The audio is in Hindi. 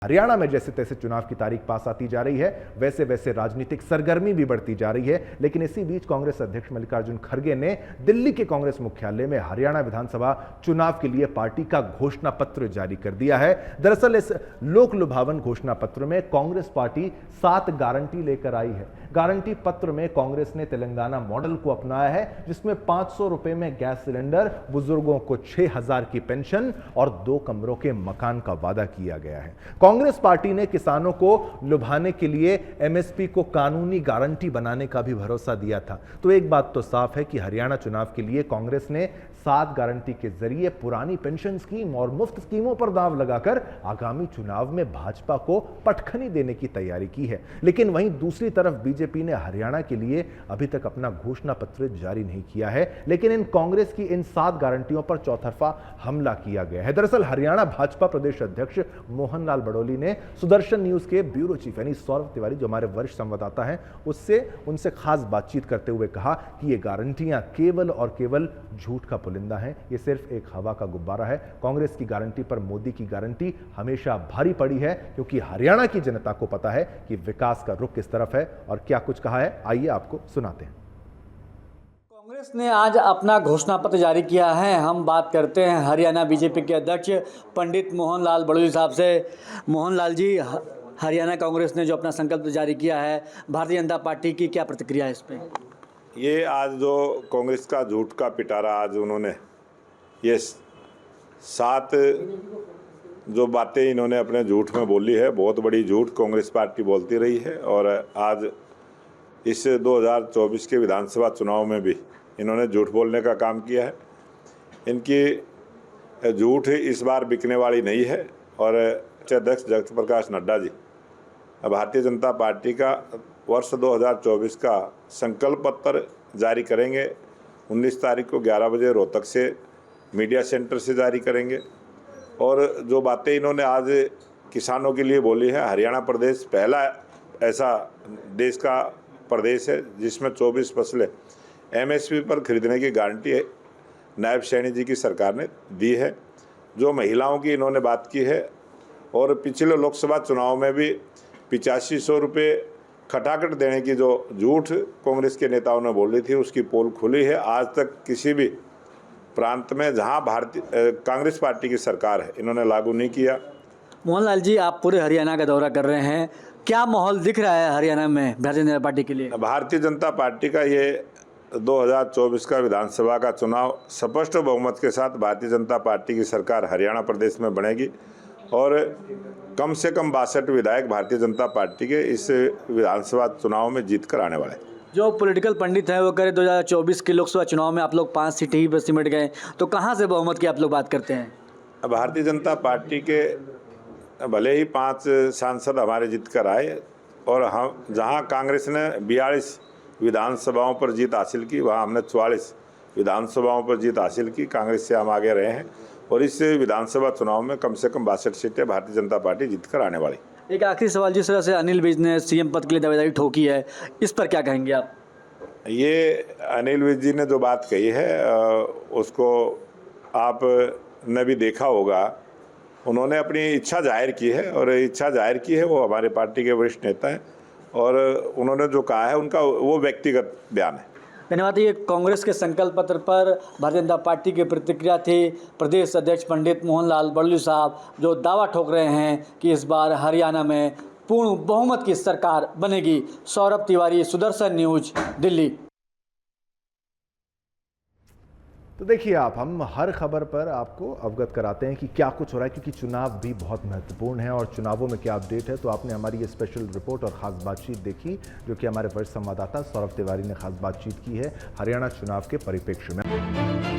हरियाणा में जैसे तैसे चुनाव की तारीख पास आती जा रही है, वैसे वैसे राजनीतिक सरगर्मी भी बढ़ती जा रही है। लेकिन इसी बीच कांग्रेस अध्यक्ष मल्लिकार्जुन खड़गे ने दिल्ली के कांग्रेस मुख्यालय में हरियाणा विधानसभा चुनाव के लिए पार्टी का घोषणा पत्र जारी कर दिया है। दरअसल इस लोक लुभावन घोषणा पत्र में कांग्रेस पार्टी 7 गारंटी लेकर आई है। गारंटी पत्र में कांग्रेस ने तेलंगाना मॉडल को अपनाया है, जिसमें 500 रुपए में गैस सिलेंडर, बुजुर्गों को 6000 की पेंशन और 2 कमरों के मकान का वादा किया गया है। कांग्रेस पार्टी ने किसानों को लुभाने के लिए एमएसपी को कानूनी गारंटी बनाने का भी भरोसा दिया था। तो एक बात तो साफ है कि हरियाणा चुनाव के लिए कांग्रेस ने 7 गारंटी के जरिए पुरानी पेंशन स्कीम और मुफ्त स्कीमों पर दांव लगाकर आगामी चुनाव में भाजपा को पटखनी देने की तैयारी की है। लेकिन वहीं दूसरी तरफ बीजेपी ने हरियाणा के लिए अभी तक अपना घोषणा पत्र जारी नहीं किया है, लेकिन इन कांग्रेस की इन 7 गारंटियों पर चौतरफा हमला किया गया है। दरअसल हरियाणा भाजपा प्रदेश अध्यक्ष मोहन लाल बड़ोली ने सुदर्शन न्यूज के ब्यूरो चीफ यानी सौरभ तिवारी, जो हमारे वरिष्ठ संवाददाता हैं, उनसे खास बातचीत करते हुए कहा कि ये गारंटियां केवल और केवल झूठ का पुलिंदा है, ये सिर्फ एक हवा का गुब्बारा है। कांग्रेस की गारंटी पर मोदी की गारंटी हमेशा भारी पड़ी है, क्योंकि हरियाणा की जनता को पता है कि विकास का रुख किस तरफ है। और क्या कुछ कहा है, आइए आपको सुनाते हैं। कांग्रेस ने आज अपना घोषणा पत्र जारी किया है। हम बात करते हैं हरियाणा बीजेपी के अध्यक्ष पंडित मोहन लाल बड़ोली साहब से। मोहन लाल जी, हरियाणा कांग्रेस ने जो अपना संकल्प जारी किया है, भारतीय जनता पार्टी की क्या प्रतिक्रिया है इस पर? ये आज जो कांग्रेस का झूठ का पिटारा आज उन्होंने ये 7 जो बातें इन्होंने अपने झूठ में बोली है, बहुत बड़ी झूठ कांग्रेस पार्टी बोलती रही है। और आज इस 2024 के विधानसभा चुनाव में भी इन्होंने झूठ बोलने का काम किया है। इनकी झूठ इस बार बिकने वाली नहीं है। और अध्यक्ष जगत प्रकाश नड्डा जी भारतीय जनता पार्टी का वर्ष 2024 का संकल्प पत्र जारी करेंगे। 19 तारीख को 11 बजे रोहतक से मीडिया सेंटर से जारी करेंगे। और जो बातें इन्होंने आज किसानों के लिए बोली है, हरियाणा प्रदेश पहला ऐसा देश का प्रदेश है जिसमें 24 फसलें एमएसपी पर खरीदने की गारंटी है नायब सैनी जी की सरकार ने दी है। जो महिलाओं की इन्होंने बात की है, और पिछले लोकसभा चुनाव में भी 8500 रुपये खटाखट देने की जो झूठ कांग्रेस के नेताओं ने बोली थी, उसकी पोल खुली है। आज तक किसी भी प्रांत में जहां कांग्रेस पार्टी की सरकार है, इन्होंने लागू नहीं किया। मोहनलाल जी, आप पूरे हरियाणा का दौरा कर रहे हैं, क्या माहौल दिख रहा है हरियाणा में भारतीय जनता पार्टी के लिए? भारतीय जनता पार्टी का ये 2024 का विधानसभा का चुनाव स्पष्ट बहुमत के साथ भारतीय जनता पार्टी की सरकार हरियाणा प्रदेश में बनेगी। और कम से कम 62 विधायक भारतीय जनता पार्टी के इस विधानसभा चुनाव में जीत कर आने वाले। जो पॉलिटिकल पंडित हैं वो कह रहे 2024 के लोकसभा चुनाव में आप लोग 5 सीटें ही बस सिमट गए, तो कहाँ से बहुमत की आप लोग बात करते हैं? भारतीय जनता पार्टी के भले ही 5 सांसद हमारे जीत कर आए, और हम जहां कांग्रेस ने 42 विधानसभाओं पर जीत हासिल की, वहां हमने 44 विधानसभाओं पर जीत हासिल की। कांग्रेस से हम आगे रहे हैं, और इस विधानसभा चुनाव में कम से कम 62 सीटें भारतीय जनता पार्टी जीत कर आने वाली। एक आखिरी सवाल, जिस तरह से अनिल विज ने सीएम पद के लिए दावेदारी ठोकी है, इस पर क्या कहेंगे आप? ये अनिल विज जी ने जो बात कही है उसको आप ने भी देखा होगा। उन्होंने अपनी इच्छा जाहिर की है, और इच्छा जाहिर की है, वो हमारे पार्टी के वरिष्ठ नेता हैं, और उन्होंने जो कहा है उनका वो व्यक्तिगत बयान है। धन्यवाद। ये कांग्रेस के संकल्प पत्र पर भारतीय जनता पार्टी की प्रतिक्रिया थी प्रदेश अध्यक्ष पंडित मोहन लाल बड़ोली साहब, जो दावा ठोक रहे हैं कि इस बार हरियाणा में पूर्ण बहुमत की सरकार बनेगी। सौरभ तिवारी, सुदर्शन न्यूज, दिल्ली। तो देखिए, हम हर खबर पर आपको अवगत कराते हैं कि क्या कुछ हो रहा है, क्योंकि चुनाव भी बहुत महत्वपूर्ण है और चुनावों में क्या अपडेट है। तो आपने हमारी ये स्पेशल रिपोर्ट और ख़ास बातचीत देखी, जो कि हमारे वरिष्ठ संवाददाता सौरभ तिवारी ने ख़ास बातचीत की है हरियाणा चुनाव के परिप्रेक्ष्य में।